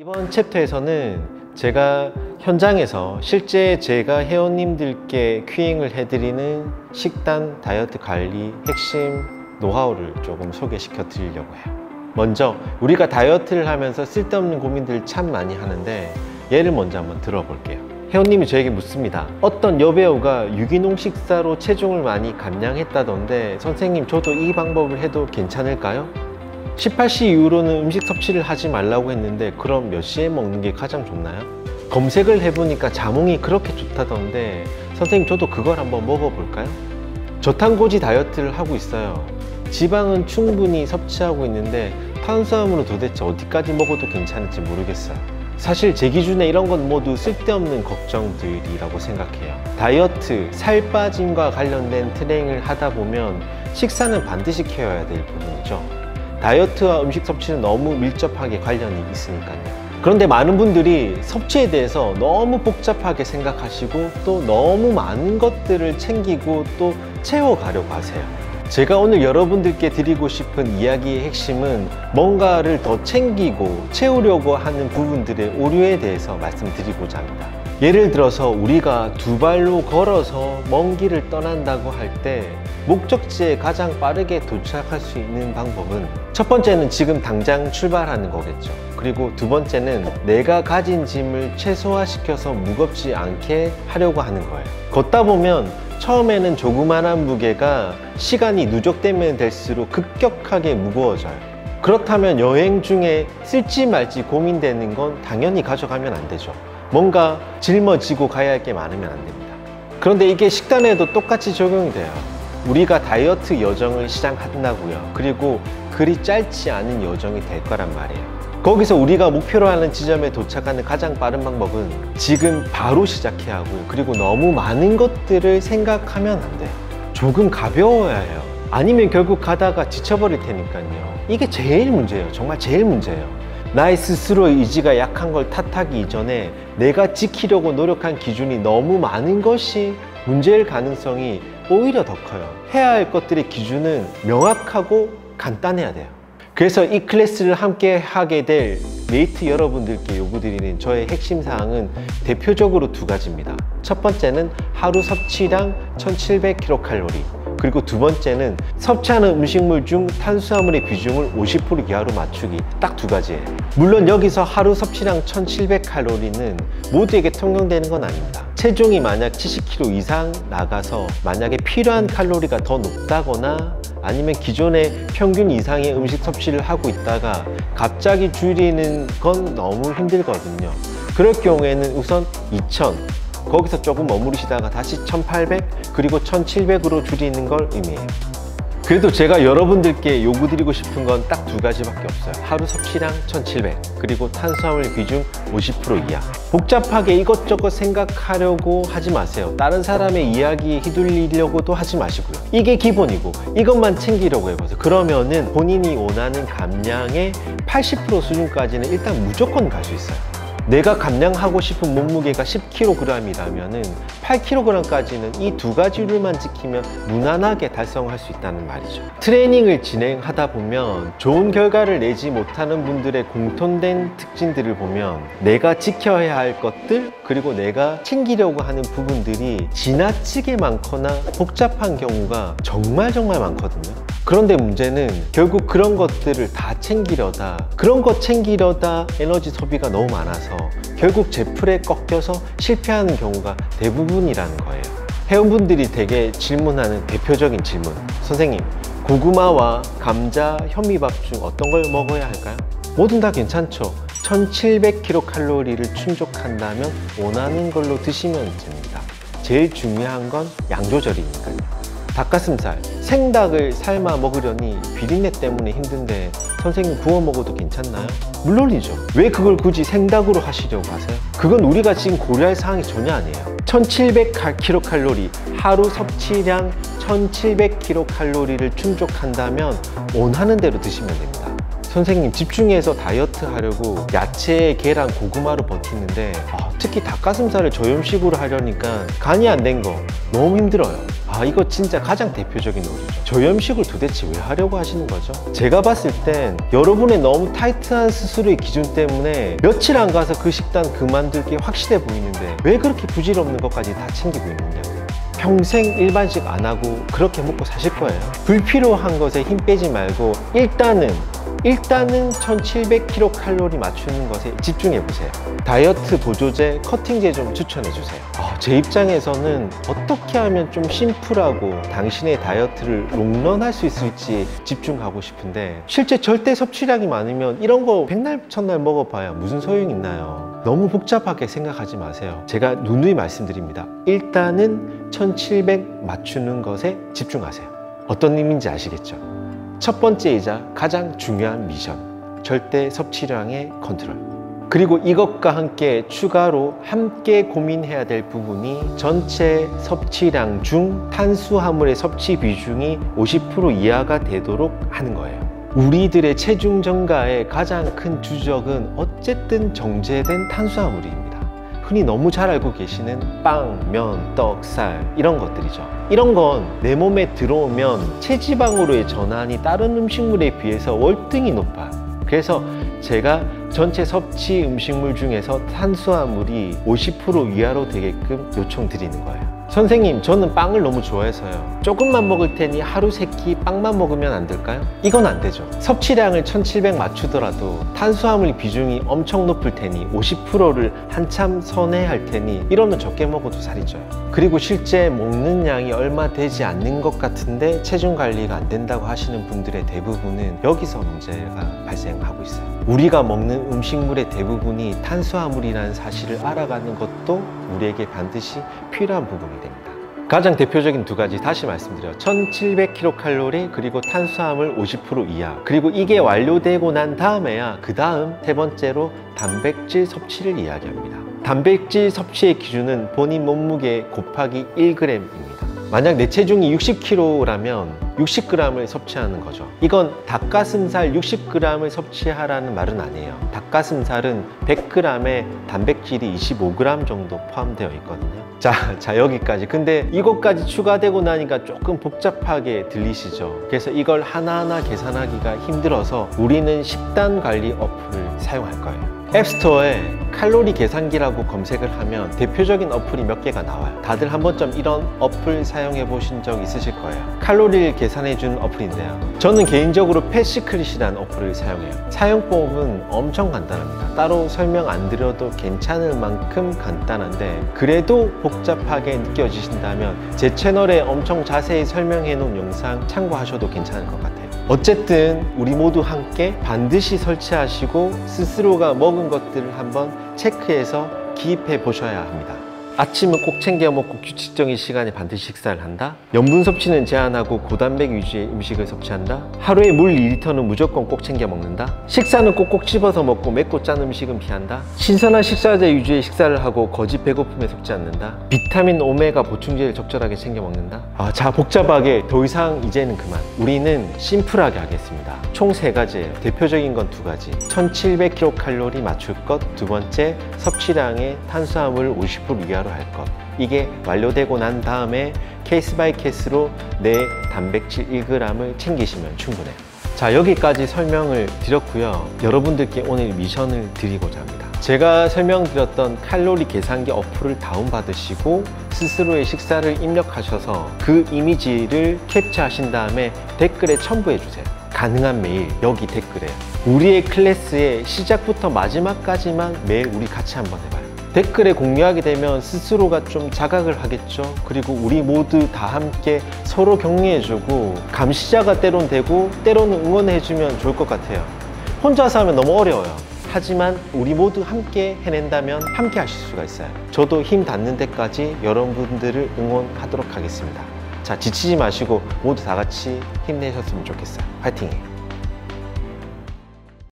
이번 챕터에서는 제가 현장에서 실제 제가 회원님들께 큐잉을 해드리는 식단 다이어트 관리 핵심 노하우를 조금 소개시켜 드리려고 해요. 먼저 우리가 다이어트를 하면서 쓸데없는 고민들을 참 많이 하는데 예를 먼저 한번 들어볼게요. 회원님이 저에게 묻습니다. 어떤 여배우가 유기농 식사로 체중을 많이 감량했다던데 선생님, 저도 이 방법을 해도 괜찮을까요? 18시 이후로는 음식 섭취를 하지 말라고 했는데 그럼 몇 시에 먹는 게 가장 좋나요? 검색을 해보니까 자몽이 그렇게 좋다던데 선생님, 저도 그걸 한번 먹어볼까요? 저탄고지 다이어트를 하고 있어요. 지방은 충분히 섭취하고 있는데 탄수화물은 도대체 어디까지 먹어도 괜찮을지 모르겠어요. 사실 제 기준에 이런 건 모두 쓸데없는 걱정들이라고 생각해요. 다이어트, 살 빠짐과 관련된 트레이닝을 하다 보면 식사는 반드시 케어해야 될 부분이죠. 다이어트와 음식 섭취는 너무 밀접하게 관련이 있으니까요. 그런데 많은 분들이 섭취에 대해서 너무 복잡하게 생각하시고 또 너무 많은 것들을 챙기고 또 채워가려고 하세요. 제가 오늘 여러분들께 드리고 싶은 이야기의 핵심은 뭔가를 더 챙기고 채우려고 하는 부분들의 오류에 대해서 말씀드리고자 합니다. 예를 들어서 우리가 두 발로 걸어서 먼 길을 떠난다고 할 때 목적지에 가장 빠르게 도착할 수 있는 방법은 첫 번째는 지금 당장 출발하는 거겠죠. 그리고 두 번째는 내가 가진 짐을 최소화시켜서 무겁지 않게 하려고 하는 거예요. 걷다 보면 처음에는 조그만한 무게가 시간이 누적되면 될수록 급격하게 무거워져요. 그렇다면 여행 중에 쓸지 말지 고민되는 건 당연히 가져가면 안 되죠. 뭔가 짊어지고 가야 할 게 많으면 안 됩니다. 그런데 이게 식단에도 똑같이 적용이 돼요. 우리가 다이어트 여정을 시작한다고요. 그리고 그리 짧지 않은 여정이 될 거란 말이에요. 거기서 우리가 목표로 하는 지점에 도착하는 가장 빠른 방법은 지금 바로 시작해야 하고요. 그리고 너무 많은 것들을 생각하면 안 돼요. 조금 가벼워야 해요. 아니면 결국 가다가 지쳐버릴 테니까요. 이게 제일 문제예요. 정말 제일 문제예요. 나의 스스로의 의지가 약한 걸 탓하기 이전에 내가 지키려고 노력한 기준이 너무 많은 것이 문제일 가능성이 오히려 더 커요. 해야 할 것들의 기준은 명확하고 간단해야 돼요. 그래서 이 클래스를 함께 하게 될 메이트 여러분들께 요구드리는 저의 핵심 사항은 대표적으로 두 가지입니다. 첫 번째는 하루 섭취량 1700kcal, 그리고 두 번째는 섭취하는 음식물 중 탄수화물의 비중을 50% 이하로 맞추기. 딱 두 가지예요. 물론 여기서 하루 섭취량 1700칼로리는 모두에게 통용되는 건 아닙니다. 체중이 만약 70kg 이상 나가서 만약에 필요한 칼로리가 더 높다거나 아니면 기존의 평균 이상의 음식 섭취를 하고 있다가 갑자기 줄이는 건 너무 힘들거든요. 그럴 경우에는 우선 2000, 거기서 조금 머무르시다가 다시 1800, 그리고 1700으로 줄이는 걸 의미해요. 그래도 제가 여러분들께 요구드리고 싶은 건 딱 두 가지밖에 없어요. 하루 섭취량 1700, 그리고 탄수화물 비중 50% 이하. 복잡하게 이것저것 생각하려고 하지 마세요. 다른 사람의 이야기에 휘둘리려고도 하지 마시고요. 이게 기본이고 이것만 챙기려고 해보세요. 그러면은 본인이 원하는 감량의 80% 수준까지는 일단 무조건 갈 수 있어요. 내가 감량하고 싶은 몸무게가 10kg이라면 8kg까지는 이 두 가지를만 지키면 무난하게 달성할 수 있다는 말이죠. 트레이닝을 진행하다 보면 좋은 결과를 내지 못하는 분들의 공통된 특징들을 보면 내가 지켜야 할 것들, 그리고 내가 챙기려고 하는 부분들이 지나치게 많거나 복잡한 경우가 정말 많거든요. 그런데 문제는 결국 그런 것들을 다 챙기려다, 그런 것 챙기려다 에너지 소비가 너무 많아서 결국 제풀에 꺾여서 실패하는 경우가 대부분이라는 거예요. 회원분들이 되게 질문하는 대표적인 질문, 선생님, 고구마와 감자, 현미밥 중 어떤 걸 먹어야 할까요? 뭐든 다 괜찮죠. 1700kcal를 충족한다면 원하는 걸로 드시면 됩니다. 제일 중요한 건 양 조절이니까요. 닭가슴살, 생닭을 삶아 먹으려니 비린내 때문에 힘든데 선생님 구워 먹어도 괜찮나요? 물론이죠. 왜 그걸 굳이 생닭으로 하시려고 하세요? 그건 우리가 지금 고려할 사항이 전혀 아니에요. 1700kcal, 하루 섭취량 1700kcal를 충족한다면 원하는 대로 드시면 됩니다. 선생님 집중해서 다이어트 하려고 야채, 계란, 고구마로 버티는데 특히 닭가슴살을 저염식으로 하려니까 간이 안 된 거 너무 힘들어요. 이거 진짜 가장 대표적인 오류죠. 저염식을 도대체 왜 하려고 하시는 거죠? 제가 봤을 땐 여러분의 너무 타이트한 스스로의 기준 때문에 며칠 안 가서 그 식단 그만둘 게 확실해 보이는데 왜 그렇게 부질없는 것까지 다 챙기고 있느냐고. 평생 일반식 안 하고 그렇게 먹고 사실 거예요. 불필요한 것에 힘 빼지 말고 일단은 1700kcal 맞추는 것에 집중해 보세요. 다이어트 보조제, 커팅제 좀 추천해 주세요. 제 입장에서는 어떻게 하면 좀 심플하고 당신의 다이어트를 롱런할 수 있을지 집중하고 싶은데 실제 절대 섭취량이 많으면 이런 거 백날 첫날 먹어봐야 무슨 소용이 있나요? 너무 복잡하게 생각하지 마세요. 제가 누누이 말씀드립니다. 일단은 1700 맞추는 것에 집중하세요. 어떤 의미인지 아시겠죠? 첫 번째이자 가장 중요한 미션, 절대 섭취량의 컨트롤. 그리고 이것과 함께 추가로 함께 고민해야 될 부분이 전체 섭취량 중 탄수화물의 섭취 비중이 50% 이하가 되도록 하는 거예요. 우리들의 체중 증가의 가장 큰 주적은 어쨌든 정제된 탄수화물입니다. 흔히 너무 잘 알고 계시는 빵, 면, 떡, 쌀 이런 것들이죠. 이런 건 내 몸에 들어오면 체지방으로의 전환이 다른 음식물에 비해서 월등히 높아요. 그래서 제가 전체 섭취 음식물 중에서 탄수화물이 50% 이하로 되게끔 요청드리는 거예요. 선생님, 저는 빵을 너무 좋아해서요. 조금만 먹을 테니 하루 3끼 빵만 먹으면 안 될까요? 이건 안 되죠. 섭취량을 1700 맞추더라도 탄수화물 비중이 엄청 높을 테니 50%를 한참 선회할 테니 이러면 적게 먹어도 살이 쪄요. 그리고 실제 먹는 양이 얼마 되지 않는 것 같은데 체중 관리가 안 된다고 하시는 분들의 대부분은 여기서 문제가 발생하고 있어요. 우리가 먹는 음식물의 대부분이 탄수화물이라는 사실을 알아가는 것도 우리에게 반드시 필요한 부분이 됩니다. 가장 대표적인 두 가지 다시 말씀드려요. 1700kcal 그리고 탄수화물 50% 이하. 그리고 이게 완료되고 난 다음에야 그 다음 세 번째로 단백질 섭취를 이야기합니다. 단백질 섭취의 기준은 본인 몸무게 곱하기 1g입니다. 만약 내 체중이 60kg라면 60g을 섭취하는 거죠. 이건 닭가슴살 60g을 섭취하라는 말은 아니에요. 닭가슴살은 100g에 단백질이 25g 정도 포함되어 있거든요. 자 여기까지. 근데 이것까지 추가되고 나니까 조금 복잡하게 들리시죠? 그래서 이걸 하나하나 계산하기가 힘들어서 우리는 식단 관리 어플을 사용할 거예요. 앱스토어에 칼로리 계산기라고 검색을 하면 대표적인 어플이 몇 개가 나와요. 다들 한 번쯤 이런 어플 사용해 보신 적 있으실 거예요. 칼로리를 계산해 주는 어플인데요. 저는 개인적으로 패시크릿이라는 어플을 사용해요. 사용법은 엄청 간단합니다. 따로 설명 안 드려도 괜찮을 만큼 간단한데 그래도 복잡하게 느껴지신다면 제 채널에 엄청 자세히 설명해 놓은 영상 참고하셔도 괜찮을 것 같아요. 어쨌든 우리 모두 함께 반드시 설치하시고 스스로가 먹은 것들을 한번 체크해서 기입해 보셔야 합니다. 아침은 꼭 챙겨 먹고 규칙적인 시간에 반드시 식사를 한다. 염분 섭취는 제한하고 고단백 위주의 음식을 섭취한다. 하루에 물 2리터는 무조건 꼭 챙겨 먹는다. 식사는 꼭꼭 씹어서 먹고 맵고 짠 음식은 피한다. 신선한 식사제 위주의 식사를 하고 거짓 배고픔에 속지 않는다. 비타민, 오메가 보충제를 적절하게 챙겨 먹는다. 자, 복잡하게 더 이상 이제는 그만. 우리는 심플하게 하겠습니다. 총 3가지예요. 대표적인 건 2가지. 1700kcal 맞출 것. 두 번째, 섭취량의 탄수화물 50% 이하 할 것. 이게 완료되고 난 다음에 케이스 바이 케이스로 내 단백질 1g을 챙기시면 충분해요. 자, 여기까지 설명을 드렸고요. 여러분들께 오늘 미션을 드리고자 합니다. 제가 설명드렸던 칼로리 계산기 어플을 다운받으시고 스스로의 식사를 입력하셔서 그 이미지를 캡처하신 다음에 댓글에 첨부해 주세요. 가능한 메일 여기 댓글에 우리의 클래스의 시작부터 마지막까지만 매일 우리 같이 한번 해봐요. 댓글에 공유하게 되면 스스로가 좀 자각을 하겠죠. 그리고 우리 모두 다 함께 서로 격려해주고 감시자가 때론 되고 때로는 응원해주면 좋을 것 같아요. 혼자서 하면 너무 어려워요. 하지만 우리 모두 함께 해낸다면 함께 하실 수가 있어요. 저도 힘 닿는 데까지 여러분들을 응원하도록 하겠습니다. 자, 지치지 마시고 모두 다 같이 힘내셨으면 좋겠어요. 파이팅해요.